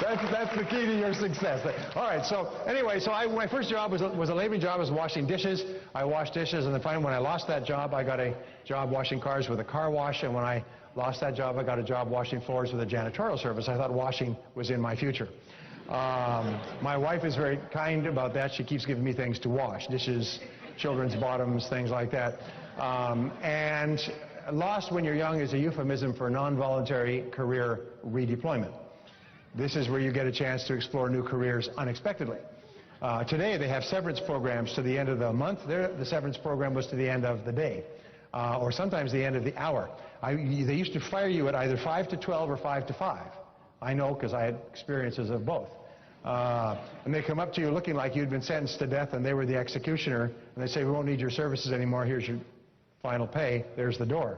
That's the key to your success. All right, so anyway, my first job was a laboring job. I was washing dishes. I washed dishes, and then finally when I lost that job, I got a job washing cars with a car wash, and when I lost that job, I got a job washing floors with a janitorial service. I thought washing was in my future. My wife is very kind about that. She keeps giving me things to wash, dishes, children's bottoms, things like that. And lost when you're young is a euphemism for non-voluntary career redeployment. This is where you get a chance to explore new careers unexpectedly. Today they have severance programs to the end of the month. The severance program was to the end of the day, or sometimes the end of the hour. They used to fire you at either 5 to 12 or 5 to 5. I know because I had experiences of both. And they come up to you looking like you'd been sentenced to death and they were the executioner, and they say, we won't need your services anymore, here's your final pay, there's the door.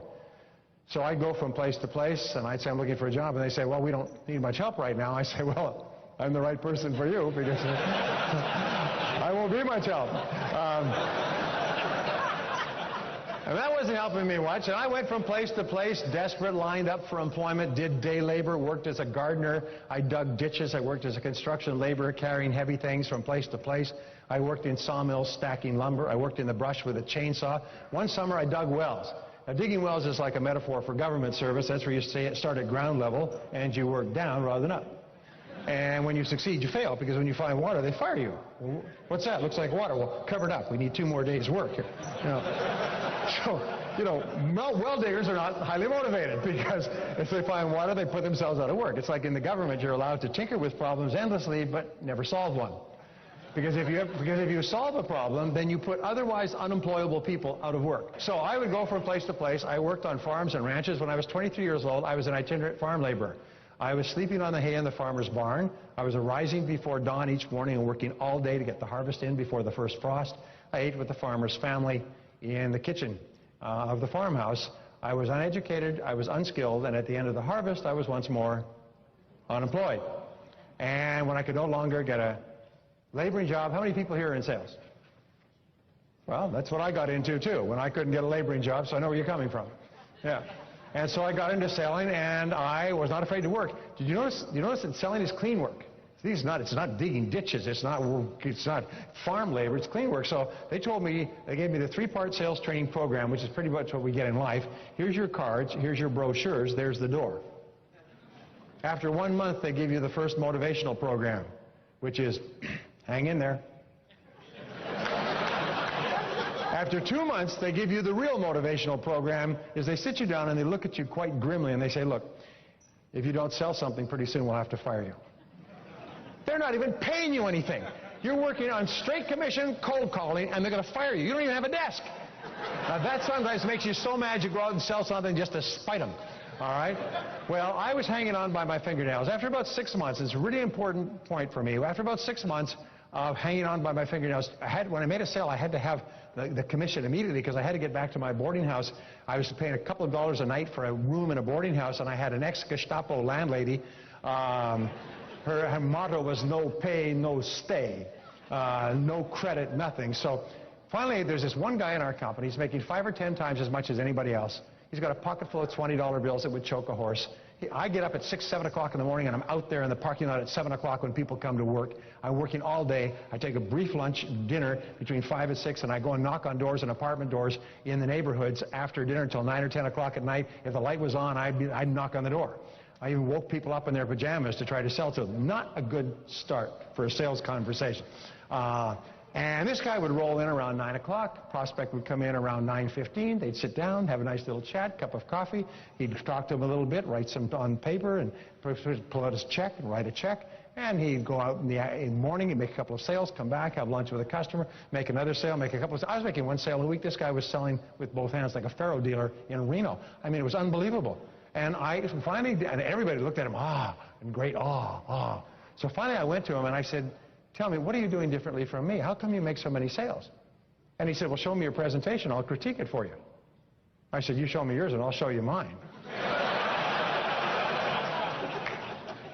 So I'd go from place to place, and I'd say, I'm looking for a job, and they say, well, we don't need much help right now. I say, well, I'm the right person for you, because I won't be much help. And that wasn't helping me much, and I went from place to place, desperate, lined up for employment, did day labor, worked as a gardener, I dug ditches, I worked as a construction laborer, carrying heavy things from place to place. I worked in sawmills stacking lumber, I worked in the brush with a chainsaw. One summer I dug wells. Now digging wells is like a metaphor for government service. That's where you start at ground level and you work down rather than up. And when you succeed, you fail, because when you find water, they fire you. Well, what's that? Looks like water. Well, cover it up. We need 2 more days' work here. Well diggers are not highly motivated, because if they find water, they put themselves out of work. It's like in the government, you're allowed to tinker with problems endlessly, but never solve one. Because if you solve a problem, then you put otherwise unemployable people out of work. So I would go from place to place. I worked on farms and ranches. When I was 23 years old, I was an itinerant farm laborer. I was sleeping on the hay in the farmer's barn. I was arising before dawn each morning and working all day to get the harvest in before the first frost. I ate with the farmer's family in the kitchen of the farmhouse. I was uneducated, I was unskilled, and at the end of the harvest, I was once more unemployed. And when I could no longer get a laboring job, how many people here are in sales? Well, that's what I got into too, when I couldn't get a laboring job, so I know where you're coming from. Yeah. And so I got into selling, and I was not afraid to work. Did you notice that selling is clean work? It's not digging ditches, it's not farm labor, it's clean work. So they told me, they gave me the 3-part sales training program, which is pretty much what we get in life. Here's your cards, here's your brochures, there's the door. After 1 month, they give you the first motivational program, which is, hang in there. After 2 months, they give you the real motivational program, is they sit you down and they look at you quite grimly and they say, look, if you don't sell something, pretty soon we'll have to fire you. They're not even paying you anything. You're working on straight commission, cold calling, and they're going to fire you. You don't even have a desk. Now that sometimes makes you so mad you go out and sell something just to spite them. All right? Well, I was hanging on by my fingernails. After about 6 months, it's a really important point for me. After about 6 months of hanging on by my fingernails, when I made a sale, I had to have the commission immediately, because I had to get back to my boarding house. I was paying a couple of dollars a night for a room in a boarding house, and I had an ex-Gestapo landlady. Her motto was no pay, no stay, no credit, nothing. So finally, there's this one guy in our company. He's making 5 or 10 times as much as anybody else. He's got a pocket full of $20 bills that would choke a horse. I get up at 6, 7 o'clock in the morning, and I'm out there in the parking lot at 7 o'clock when people come to work. I'm working all day. I take a brief lunch, dinner between 5 and 6, and I go and knock on doors and apartment doors in the neighborhoods after dinner until 9 or 10 o'clock at night. If the light was on, I'd knock on the door. I even woke people up in their pajamas to try to sell to them. Not a good start for a sales conversation. And this guy would roll in around 9 o'clock. Prospect would come in around 9:15. They'd sit down, have a nice little chat, cup of coffee. He'd talk to him a little bit, write some on paper, and pull out his check and write a check. And he'd go out in the morning, he'd make a couple of sales, come back, have lunch with a customer, make another sale, make a couple of... I was making 1 sale a week. This guy was selling with both hands like a faro dealer in Reno. I mean, it was unbelievable. And I finally, and everybody looked at him, and great, So finally I went to him and I said, tell me, what are you doing differently from me? How come you make so many sales? And he said, well, show me your presentation, I'll critique it for you. I said, you show me yours and I'll show you mine.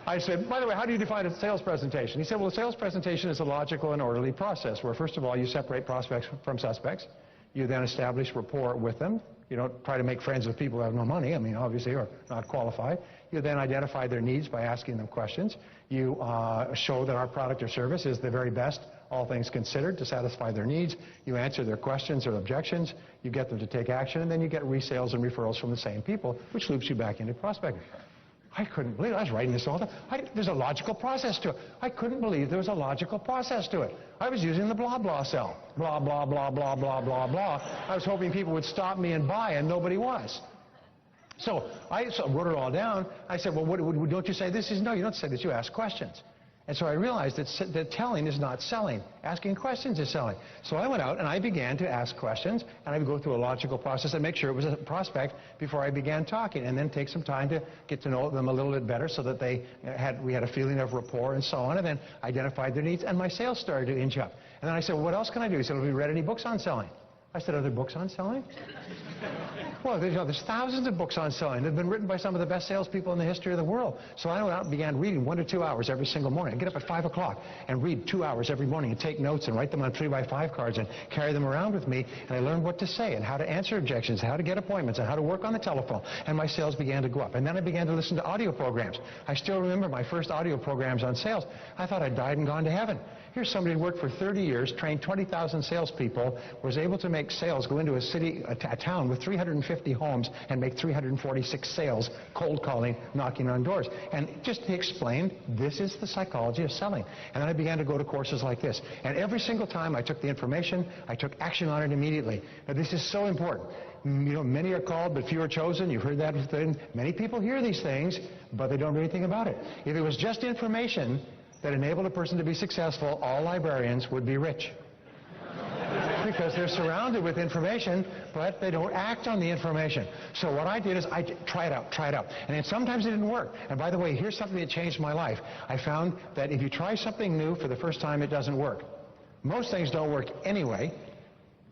I said, by the way, how do you define a sales presentation? He said, well, a sales presentation is a logical and orderly process where, first of all, you separate prospects from suspects. You then establish rapport with them. You don't try to make friends with people who have no money, I mean, obviously, or not qualified. You then identify their needs by asking them questions. You show that our product or service is the very best, all things considered, to satisfy their needs. You answer their questions or objections. You get them to take action, and then you get resales and referrals from the same people, which loops you back into prospecting. I couldn't believe it. I was writing this all the time. There's a logical process to it. I couldn't believe there was a logical process to it. I was using the blah, blah cell. Blah, blah, blah, blah, blah, blah, blah. I was hoping people would stop me and buy, and nobody was. So I wrote it all down. I said, well, don't you say this? He said, no, you don't say this. You ask questions. And so I realized that telling is not selling. Asking questions is selling. So I went out and I began to ask questions, and I would go through a logical process and make sure it was a prospect before I began talking, and then take some time to get to know them a little bit better so that we had a feeling of rapport and so on, and then identified their needs, and my sales started to inch up. And then I said, well, what else can I do? He said, have you read any books on selling? I said, are there books on selling? Well, there's thousands of books on selling. They've been written by some of the best salespeople in the history of the world. So I went out and began reading 1 to 2 hours every single morning. I'd get up at 5 o'clock and read 2 hours every morning and take notes and write them on 3x5 cards and carry them around with me. And I learned what to say and how to answer objections, how to get appointments, and how to work on the telephone. And my sales began to go up. And then I began to listen to audio programs. I still remember my first audio programs on sales. I thought I'd died and gone to heaven. Here's somebody who worked for 30 years, trained 20,000 salespeople, was able to make sales go into a town with 350 homes and make 346 sales, cold calling, knocking on doors. And just he explained, this is the psychology of selling. And then I began to go to courses like this. And every single time I took the information, I took action on it immediately. Now, this is so important. You know, many are called, but few are chosen. You've heard that thing. Many people hear these things, but they don't know anything about it. If it was just information that enabled a person to be successful, all librarians would be rich. Because they're surrounded with information, but they don't act on the information. So what I did is I try it out. And then sometimes it didn't work. And by the way, here's something that changed my life. I found that if you try something new for the first time, it doesn't work. Most things don't work anyway.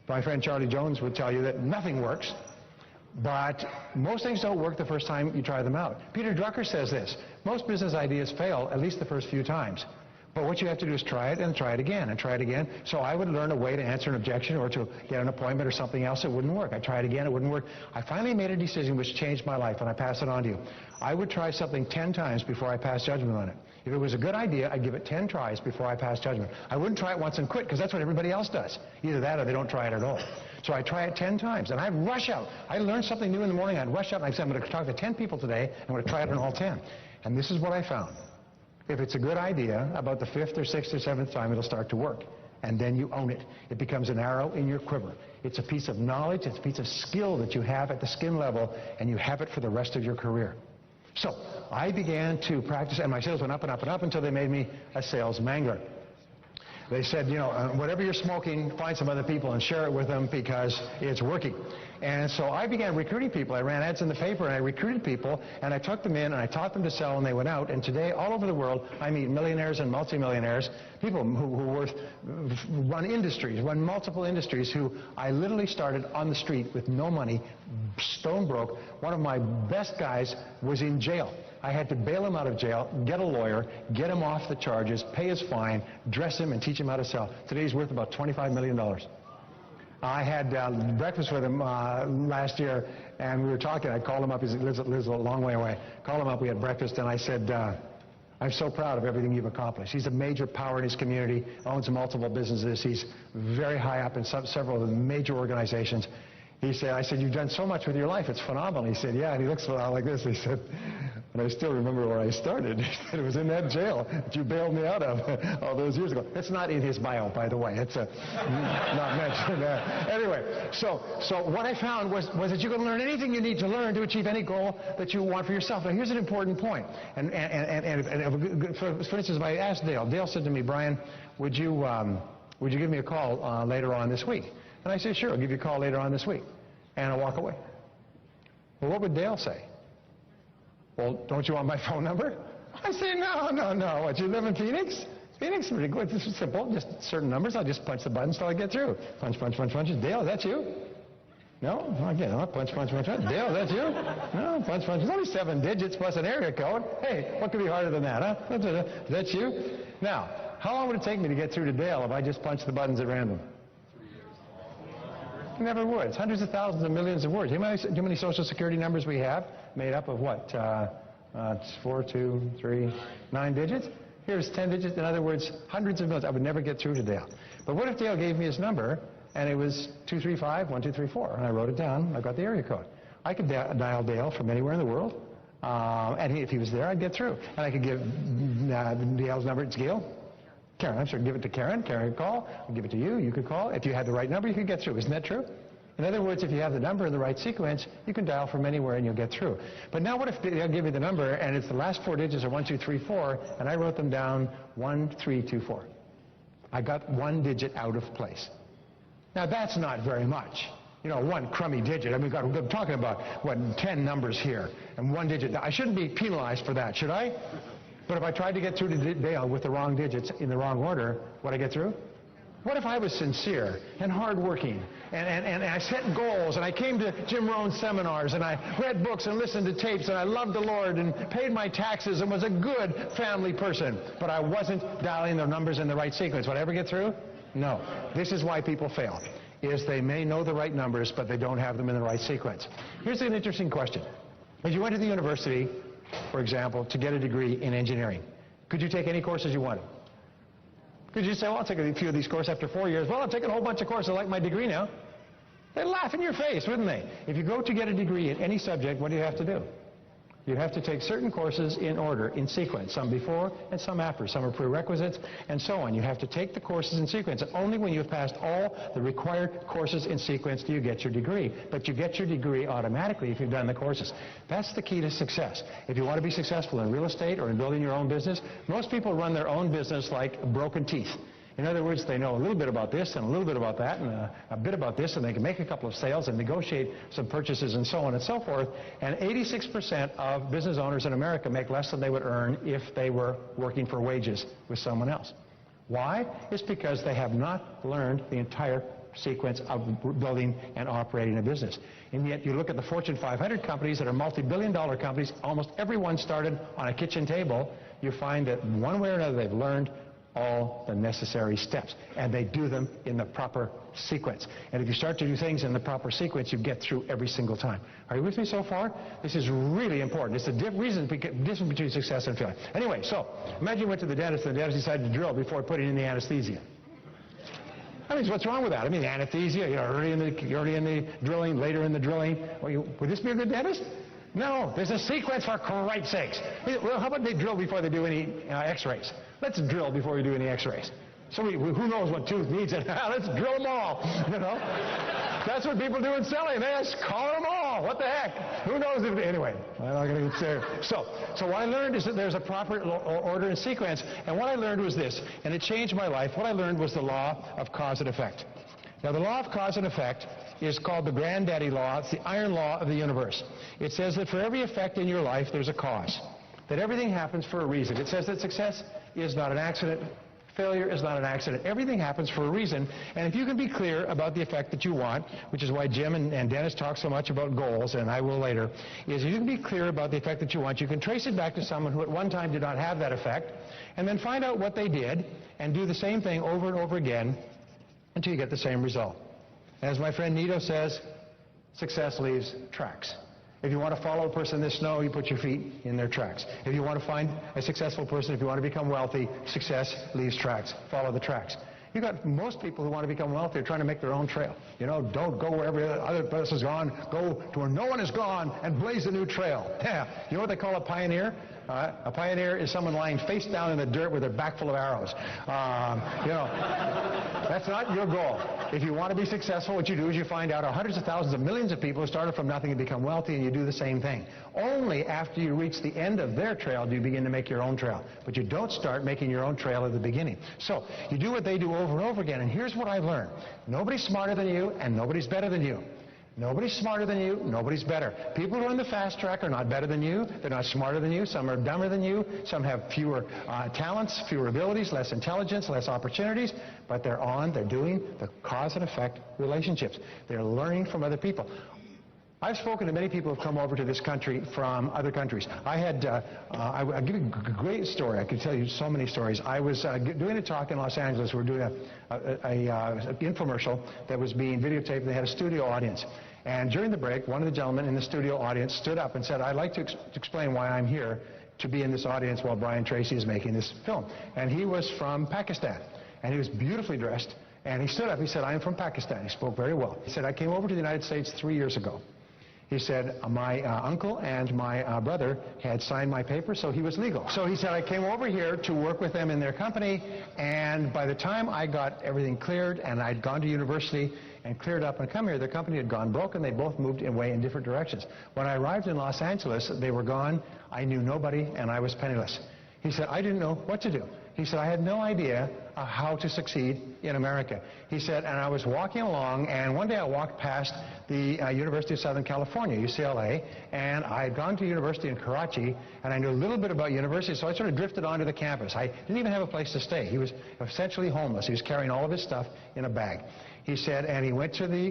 My friend Charlie Jones would tell you that nothing works. But most things don't work the first time you try them out. Peter Drucker says this: most business ideas fail at least the first few times. But what you have to do is try it and try it again and try it again. So I would learn a way to answer an objection or to get an appointment or something else. It wouldn't work. I tried again. It wouldn't work. I finally made a decision which changed my life, and I pass it on to you. I would try something 10 times before I pass judgment on it. If it was a good idea, I'd give it 10 tries before I pass judgment. I wouldn't try it once and quit, because that's what everybody else does. Either that or they don't try it at all. So I try it 10 times, and I'd rush out. I learned something new in the morning. I'd rush out, and I'd say, I'm going to talk to 10 people today. I'm going to try it on all 10. And this is what I found. If it's a good idea, about the 5th or 6th or 7th time, it'll start to work. And then you own it. It becomes an arrow in your quiver. It's a piece of knowledge. It's a piece of skill that you have at the skin level, and you have it for the rest of your career. So I began to practice, and my sales went up and up and up until they made me a sales mangler. They said, you know, whatever you're smoking, find some other people and share it with them because it's working. And so I began recruiting people. I ran ads in the paper, and I recruited people, and I took them in, and I taught them to sell, and they went out. And today, all over the world, I meet millionaires and multimillionaires, people who run industries, run multiple industries, who I literally started on the street with no money, stone broke. One of my best guys was in jail. I had to bail him out of jail, get a lawyer, get him off the charges, pay his fine, dress him, and teach him how to sell. Today he's worth about $25 million. I had breakfast with him last year, and we were talking. I called him up. He lives a long way away. Called him up. We had breakfast, and I said, I'm so proud of everything you've accomplished. He's a major power in his community, owns multiple businesses. He's very high up in several of the major organizations. He said, I said, you've done so much with your life. It's phenomenal. He said, yeah. And he looks like this. He said, and I still remember where I started. He said, it was in that jail that you bailed me out of all those years ago. That's not in his bio, by the way. It's not mentioned there. Anyway, so what I found was that you can learn anything you need to learn to achieve any goal that you want for yourself. Now, here's an important point. And for instance, if I asked Dale said to me, Brian, would you give me a call later on this week? And I said, sure, I'll give you a call later on this week. And I'll walk away. Well, what would Dale say? Well, don't you want my phone number? I say, no. What, you live in Phoenix? Phoenix, pretty good. This is simple. Just certain numbers. I'll just punch the buttons till I get through. Punch. Dale, that's you? No? Again, punch. Dale, that's you? No, punch. It's only 7 digits plus an area code. Hey, what could be harder than that, huh? That's you? Now, how long would it take me to get through to Dale if I just punched the buttons at random? Never would. It's hundreds of thousands of millions of words. Do you know how many Social Security numbers we have? Made up of what? It's 4, 2, 3, 9 digits. Here's 10 digits. In other words, hundreds of millions. I would never get through to Dale. But what if Dale gave me his number, and it was 235 1234, and I wrote it down. I got the area code. I could dial Dale from anywhere in the world, and if he was there, I'd get through. And I could give Dale's number. It's Gail. Karen, I'm sorry, give it to Karen. Karen could call. I'll give it to you. You could call. If you had the right number, you could get through. Isn't that true? In other words, if you have the number in the right sequence, you can dial from anywhere and you'll get through. But now what if they'll give you the number and it's the last 4 digits are 1, 2, 3, 4, and I wrote them down 1, 3, 2, 4. I got 1 digit out of place. Now that's not very much. You know, 1 crummy digit. I mean, we're talking about, what, 10 numbers here and 1 digit. Now, I shouldn't be penalized for that, should I? But if I tried to get through to Dale with the wrong digits in the wrong order, would I get through? What if I was sincere and hardworking and I set goals and I came to Jim Rohn's seminars and I read books and listened to tapes and I loved the Lord and paid my taxes and was a good family person, but I wasn't dialing the numbers in the right sequence? Would I ever get through? No. This is why people fail, is they may know the right numbers, but they don't have them in the right sequence. Here's an interesting question. If you went to the university, for example, to get a degree in engineering, could you take any courses you wanted? Could you say, well, I'll take a few of these courses after 4 years. Well, I've taken a whole bunch of courses. I like my degree now. They'd laugh in your face, wouldn't they? If you go to get a degree in any subject, what do you have to do? You have to take certain courses in order, in sequence, some before and some after. Some are prerequisites and so on. You have to take the courses in sequence. And only when you've passed all the required courses in sequence do you get your degree. But you get your degree automatically if you've done the courses. That's the key to success. If you want to be successful in real estate or in building your own business, most people run their own business like broken teeth. In other words, they know a little bit about this and a little bit about that and a bit about this, and they can make a couple of sales and negotiate some purchases and so on and so forth. And 86% of business owners in America make less than they would earn if they were working for wages with someone else. Why? It's because they have not learned the entire sequence of building and operating a business. And yet you look at the Fortune 500 companies that are multi-billion-dollar companies, almost everyone started on a kitchen table. You find that one way or another they've learned all the necessary steps, and they do them in the proper sequence. And if you start to do things in the proper sequence, you get through every single time. Are you with me so far? This is really important. It's the difference between success and failure. Anyway, so imagine you went to the dentist and the dentist decided to drill before putting in the anesthesia. I mean, what's wrong with that? I mean, the anesthesia, you're already in the drilling, later in the drilling. Would this be a good dentist? No, there's a sequence, for Christ's sakes. Well, how about they drill before they do any x-rays? Let's drill before we do any x-rays. So who knows what tooth needs it? Let's drill them all, you know. That's what people do in selling. They just call them all. What the heck? Who knows if... Anyway, I'm not going to get there. So what I learned is that there's a proper order and sequence. And what I learned was this, and it changed my life. What I learned was the law of cause and effect. Now, the law of cause and effect is called the granddaddy law. It's the iron law of the universe. It says that for every effect in your life, there's a cause. That everything happens for a reason. It says that success is not an accident. Failure is not an accident. Everything happens for a reason. And if you can be clear about the effect that you want, which is why Jim and Dennis talk so much about goals, and I will later, is if you can be clear about the effect that you want, you can trace it back to someone who at one time did not have that effect, and then find out what they did, and do the same thing over and over again until you get the same result. As my friend Nito says, success leaves tracks. If you want to follow a person in the snow, you put your feet in their tracks. If you want to find a successful person, if you want to become wealthy, success leaves tracks. Follow the tracks. You've got most people who want to become wealthy are trying to make their own trail. You know, don't go where every other person's gone. Go to where no one has gone and blaze a new trail. Yeah. You know what they call a pioneer? A pioneer is someone lying face down in the dirt with their back full of arrows. You know, that's not your goal. If you want to be successful, what you do is you find out hundreds of thousands of millions of people who started from nothing and become wealthy, and you do the same thing. Only after you reach the end of their trail do you begin to make your own trail. But you don't start making your own trail at the beginning. So you do what they do over and over again, and here's what I've learned. Nobody's smarter than you, and nobody's better than you. Nobody's smarter than you, nobody's better. People who are on the fast track are not better than you, they're not smarter than you, some are dumber than you, some have fewer talents, fewer abilities, less intelligence, less opportunities, but they're doing the cause and effect relationships. They're learning from other people. I've spoken to many people who have come over to this country from other countries. I'll give you a great story. I could tell you so many stories. I was doing a talk in Los Angeles. We were doing an infomercial that was being videotaped, and they had a studio audience. And during the break, one of the gentlemen in the studio audience stood up and said, I'd like to explain why I'm here to be in this audience while Brian Tracy is making this film. And he was from Pakistan, and he was beautifully dressed. And he stood up, he said, I'm from Pakistan. He spoke very well. He said, I came over to the United States 3 years ago. He said, my uncle and my brother had signed my papers, so he was legal. So he said, I came over here to work with them in their company, and by the time I got everything cleared and I'd gone to university and cleared up and come here, the company had gone broke and they both moved away in different directions. When I arrived in Los Angeles, they were gone, I knew nobody, and I was penniless. He said, I didn't know what to do. He said, I had no idea how to succeed in America. He said, and I was walking along, and one day I walked past the University of Southern California, UCLA, and I had gone to university in Karachi, and I knew a little bit about university, so I sort of drifted onto the campus. I didn't even have a place to stay. He was essentially homeless. He was carrying all of his stuff in a bag. He said, and he went to the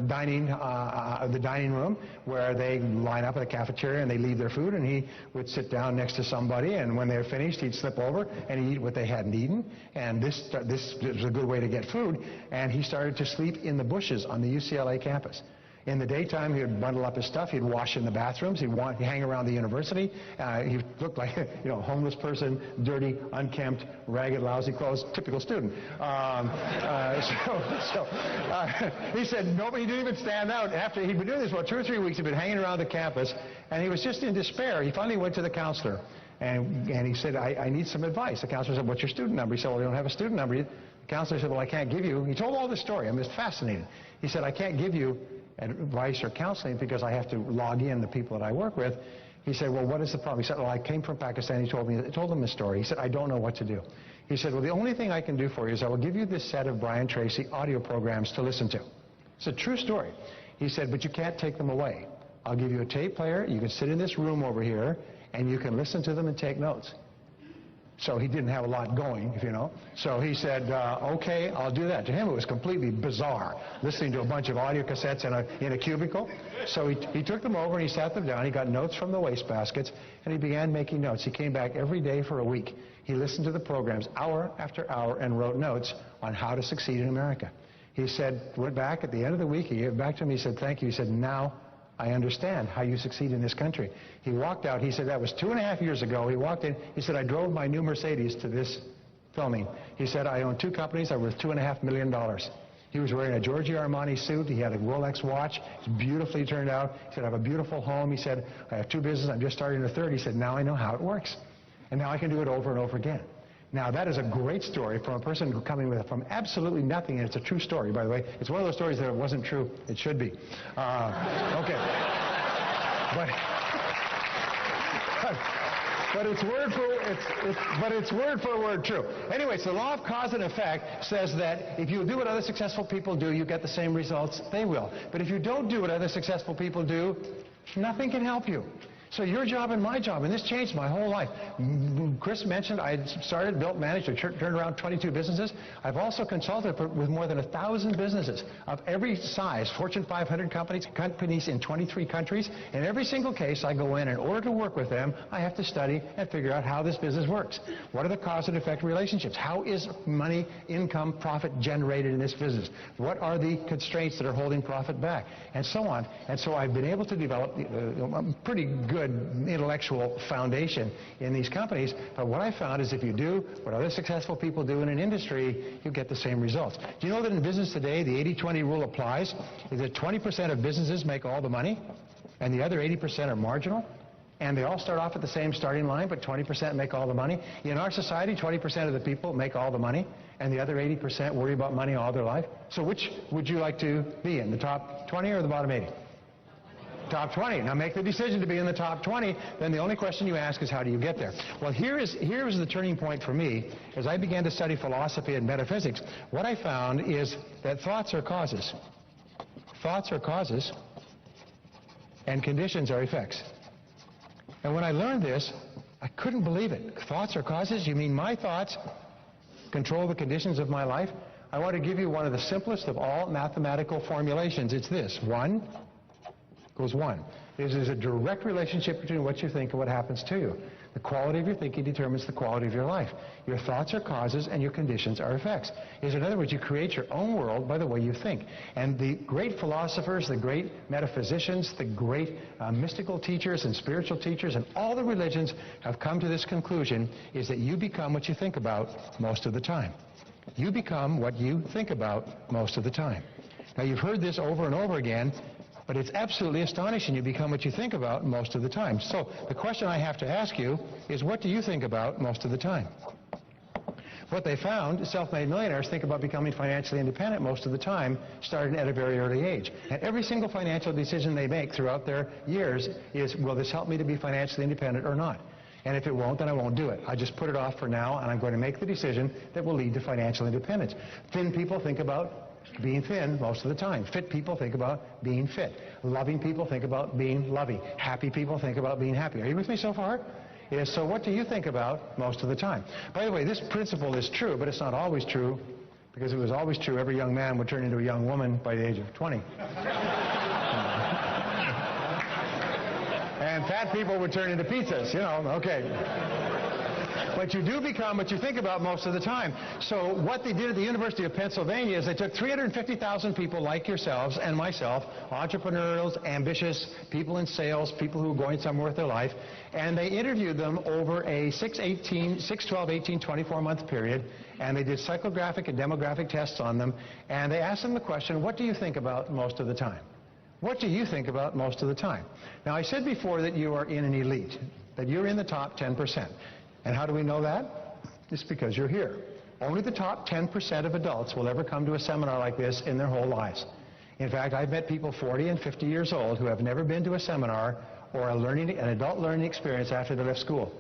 dining room where they line up at the cafeteria and they leave their food, and he would sit down next to somebody, and when they were finished, he'd slip over and he'd eat what they hadn't eaten, and this was a good way to get food, and he started to sleep in the bushes on the UCLA campus. In the daytime, he would bundle up his stuff. He'd wash in the bathrooms. He'd hang around the university. He looked like a homeless person, dirty, unkempt, ragged, lousy clothes, typical student. He said nobody didn't even stand out. After he'd been doing this for 2 or 3 weeks, he'd been hanging around the campus, and he was just in despair. He finally went to the counselor, and he said, I need some advice. The counselor said, what's your student number? He said, well, we don't have a student number. The counselor said, well, I can't give you. He told all this story. I'm just fascinated. He said, I can't give you advice or counseling because I have to log in the people that I work with. He said, well, what is the problem? He said, well, I came from Pakistan. He told him the story. He said, I don't know what to do. He said, well, the only thing I can do for you is I will give you this set of Brian Tracy audio programs to listen to. It's a true story. He said, but you can't take them away. I'll give you a tape player. You can sit in this room over here, and you can listen to them and take notes. So he didn't have a lot going, if you know. So he said, okay, I'll do that. To him, it was completely bizarre, listening to a bunch of audio cassettes in a cubicle. So he took them over and he sat them down. He got notes from the wastebaskets, and he began making notes. He came back every day for a week. He listened to the programs hour after hour and wrote notes on how to succeed in America. He said, went back at the end of the week, he gave it back to me, he said, thank you. He said, now I understand how you succeed in this country. He walked out. He said, that was 2.5 years ago. He walked in. He said, I drove my new Mercedes to this filming. He said, I own 2 companies. I'm worth $2.5 million. He was wearing a Giorgio Armani suit. He had a Rolex watch. It's beautifully turned out. He said, I have a beautiful home. He said, I have 2 businesses. I'm just starting a 3rd. He said, now I know how it works. And now I can do it over and over again. Now, that is a great story from a person coming from absolutely nothing, and it's a true story, by the way. It's one of those stories that it wasn't true. It should be. Okay. But it's word for word true. Anyway, so the law of cause and effect says that if you do what other successful people do, you get the same results they will. But if you don't do what other successful people do, nothing can help you. So your job and my job, and this changed my whole life. Chris mentioned I started, built, managed, or turned around 22 businesses. I've also consulted with more than 1,000 businesses of every size, Fortune 500 companies in 23 countries. In every single case, I go in order to work with them, I have to study and figure out how this business works. What are the cause and effect relationships? How is money, income, profit generated in this business? What are the constraints that are holding profit back? And so on. And so I've been able to develop a pretty good intellectual foundation in these companies, but what I found is if you do what other successful people do in an industry, you get the same results. Do you know that in business today, the 80-20 rule applies? Is that 20% of businesses make all the money, and the other 80% are marginal? And they all start off at the same starting line, but 20% make all the money. In our society, 20% of the people make all the money, and the other 80% worry about money all their life. So which would you like to be in, the top 20 or the bottom 80? Top 20. Now make the decision to be in the top 20, then the only question you ask is how do you get there? Well, here is the turning point for me. As I began to study philosophy and metaphysics, what I found is that thoughts are causes. Thoughts are causes, and conditions are effects. And when I learned this, I couldn't believe it. Thoughts are causes? You mean my thoughts control the conditions of my life? I want to give you one of the simplest of all mathematical formulations. It's this. 1 equals 1. There's a direct relationship between what you think and what happens to you. The quality of your thinking determines the quality of your life. Your thoughts are causes and your conditions are effects. In other words, you create your own world by the way you think. And the great philosophers, the great metaphysicians, the great mystical teachers and spiritual teachers and all the religions have come to this conclusion, is that you become what you think about most of the time. You become what you think about most of the time. Now, you've heard this over and over again, but it's absolutely astonishing. You become what you think about most of the time. So the question I have to ask you is, what do you think about most of the time? What they found, self-made millionaires think about becoming financially independent most of the time, starting at a very early age. And every single financial decision they make throughout their years is, will this help me to be financially independent or not? And if it won't, then I won't do it. I just put it off for now, and I'm going to make the decision that will lead to financial independence. Thin people think about being thin most of the time. Fit people think about being fit. Loving people think about being loving. Happy people think about being happy. Are you with me so far? Yes, so what do you think about most of the time? By the way, this principle is true, but it's not always true, because if it was always true, every young man would turn into a young woman by the age of 20. And fat people would turn into pizzas, you know, okay. But you do become what you think about most of the time. So what they did at the University of Pennsylvania is they took 350,000 people like yourselves and myself, entrepreneurs, ambitious, people in sales, people who are going somewhere with their life, and they interviewed them over a 6, 12, 18, 24-month period, and they did psychographic and demographic tests on them, and they asked them the question, what do you think about most of the time? What do you think about most of the time? Now, I said before that you are in an elite, that you're in the top 10%. And how do we know that? It's because you're here. Only the top 10% of adults will ever come to a seminar like this in their whole lives. In fact, I've met people 40 and 50 years old who have never been to a seminar or an adult learning experience after they left school.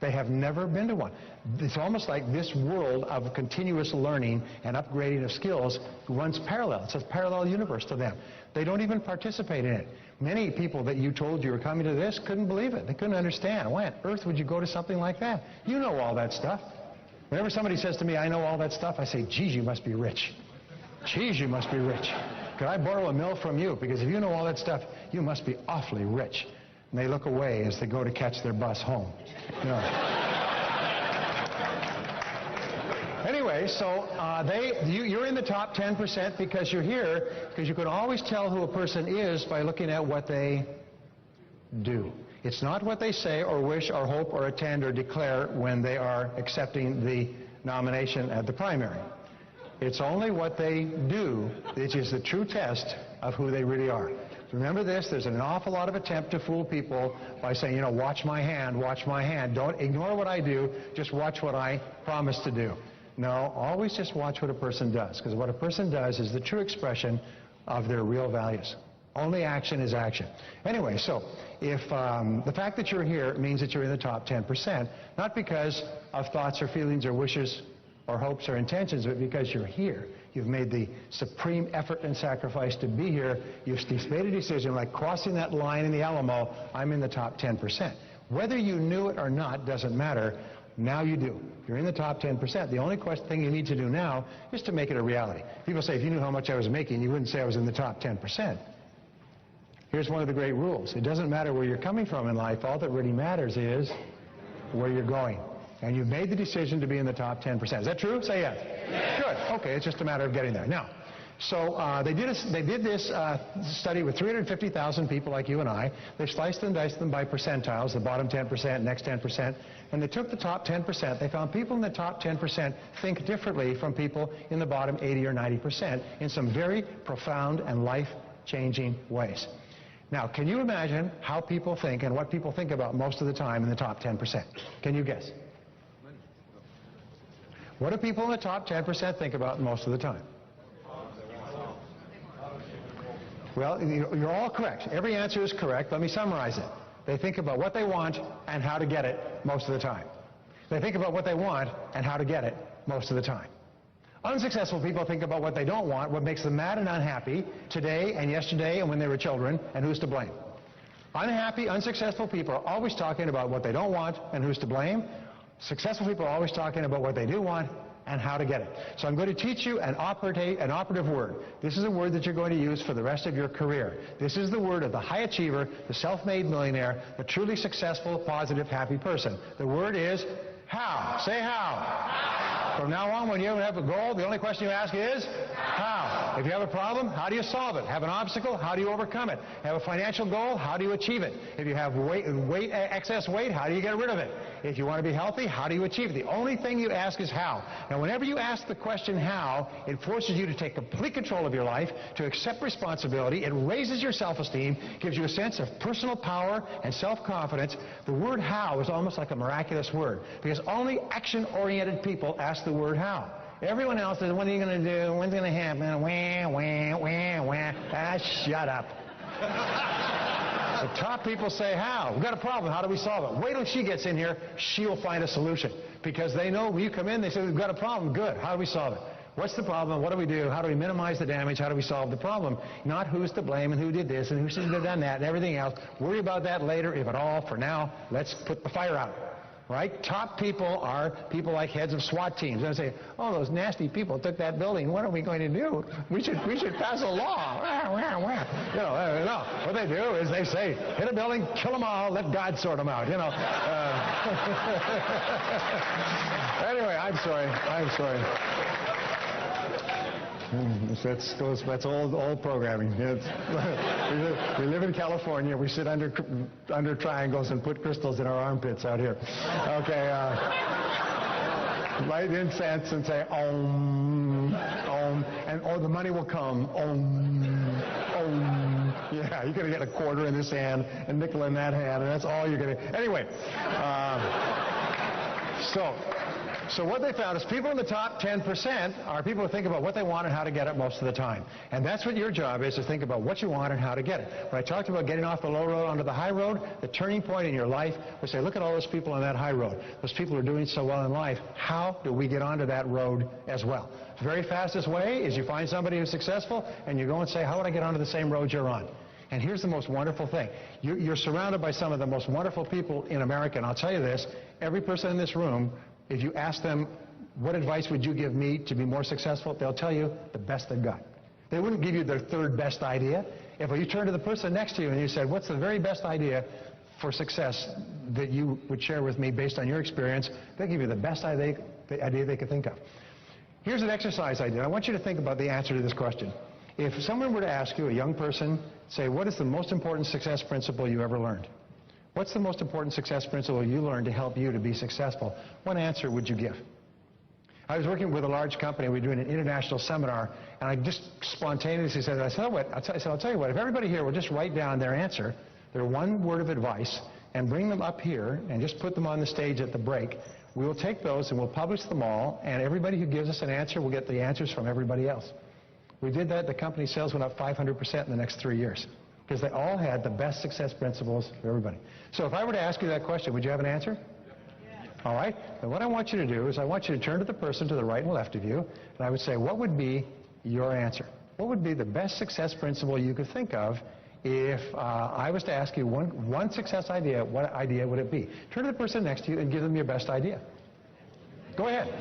They have never been to one. It's almost like this world of continuous learning and upgrading of skills runs parallel. It's a parallel universe to them. They don't even participate in it. Many people that you told you were coming to this couldn't believe it. They couldn't understand. Why on earth would you go to something like that? You know all that stuff. Whenever somebody says to me, I know all that stuff, I say, geez, you must be rich. Geez, you must be rich. Could I borrow a mill from you? Because if you know all that stuff, you must be awfully rich. And they look away as they go to catch their bus home. You know. Anyway, so you're in the top 10% because you're here, because you can always tell who a person is by looking at what they do. It's not what they say or wish or hope or attend or declare when they are accepting the nomination at the primary. It's only what they do which is the true test of who they really are. Remember this, there's an awful lot of attempt to fool people by saying, you know, watch my hand, watch my hand. Don't ignore what I do, just watch what I promise to do. No, always just watch what a person does, because what a person does is the true expression of their real values. Only action is action. Anyway, so if the fact that you're here means that you're in the top 10%, not because of thoughts or feelings or wishes or hopes or intentions, but because you're here. You've made the supreme effort and sacrifice to be here. You've made a decision, like crossing that line in the Alamo, I'm in the top 10%. Whether you knew it or not doesn't matter. Now you do. You're in the top 10%. The only thing you need to do now is to make it a reality. People say, if you knew how much I was making, you wouldn't say I was in the top 10%. Here's one of the great rules. It doesn't matter where you're coming from in life. All that really matters is where you're going. And you've made the decision to be in the top 10%. Is that true? Say yes. Yes. Good. Okay, it's just a matter of getting there. Now, so they did this study with 350,000 people like you and I. They sliced and diced them by percentiles, the bottom 10%, next 10%, and they took the top 10%. They found people in the top 10% think differently from people in the bottom 80 or 90% in some very profound and life-changing ways. Now, can you imagine how people think and what people think about most of the time in the top 10%? Can you guess? What do people in the top 10% think about most of the time? Well, you're all correct. Every answer is correct. Let me summarize it. They think about what they want and how to get it most of the time. They think about what they want and how to get it most of the time. Unsuccessful people think about what they don't want, what makes them mad and unhappy today and yesterday and when they were children, and who's to blame. Unhappy, unsuccessful people are always talking about what they don't want and who's to blame. Successful people are always talking about what they do want and how to get it. So I'm going to teach you an operative word. This is a word that you're going to use for the rest of your career. This is the word of the high achiever, the self-made millionaire, the truly successful, positive, happy person. The word is how. Say how. From now on, when you have a goal, the only question you ask is how. If you have a problem, how do you solve it? Have an obstacle, how do you overcome it? Have a financial goal, how do you achieve it? If you have excess weight, how do you get rid of it? If you want to be healthy, how do you achieve it? The only thing you ask is how. Now, whenever you ask the question how, it forces you to take complete control of your life, to accept responsibility. It raises your self-esteem, gives you a sense of personal power and self-confidence. The word how is almost like a miraculous word, because only action-oriented people ask the word how. Everyone else says, what are you going to do? When's it going to happen? Wah, wah, wah, wah. Ah, shut up. The top people say how. We've got a problem. How do we solve it? Wait till she gets in here. She'll find a solution. Because they know when you come in, they say, we've got a problem. Good. How do we solve it? What's the problem? What do we do? How do we minimize the damage? How do we solve the problem? Not who's to blame and who did this and who should have done that and everything else. Worry about that later, if at all. For now, let's put the fire out. Right? Top people are people like heads of SWAT teams. They say, oh, those nasty people took that building. What are we going to do? We should pass a law. You know, no. What they do is they say, hit a building, kill them all, let God sort them out. You know. Anyway, I'm sorry. That's old programming. We live in California. We sit under triangles and put crystals in our armpits out here. Okay. Light incense and say Om, Om, and the money will come. Om, Om. Yeah, you're going to get a quarter in this hand, a nickel in that hand, and that's all you're going to. Anyway. So what they found is people in the top 10% are people who think about what they want and how to get it most of the time. And that's what your job is, to think about what you want and how to get it. When I talked about getting off the low road onto the high road, the turning point in your life, we say, look at all those people on that high road. Those people are doing so well in life. How do we get onto that road as well? The very fastest way is you find somebody who's successful and you go and say, how would I get onto the same road you're on? And here's the most wonderful thing. You're surrounded by some of the most wonderful people in America, and I'll tell you this, every person in this room, if you ask them, what advice would you give me to be more successful, they'll tell you the best they've got. They wouldn't give you their third best idea. If you turn to the person next to you and you said, what's the very best idea for success that you would share with me based on your experience, they'll give you the best idea they could think of. Here's an exercise I did. I want you to think about the answer to this question. If someone were to ask you, a young person, say, what is the most important success principle you ever learned? What's the most important success principle you learned to help you to be successful? What answer would you give? I was working with a large company. We were doing an international seminar, and I just spontaneously said, I'll tell you what, if everybody here will just write down their answer, their one word of advice, and bring them up here and just put them on the stage at the break, we will take those and we'll publish them all, and everybody who gives us an answer will get the answers from everybody else. We did that. The company's sales went up 500% in the next 3 years, because they all had the best success principles for everybody. So if I were to ask you that question, would you have an answer? All right. And what I want you to do is I want you to turn to the person to the right and left of you, and I would say, what would be your answer? What would be the best success principle you could think of if I was to ask you one success idea? What idea would it be? Turn to the person next to you and give them your best idea. Go ahead.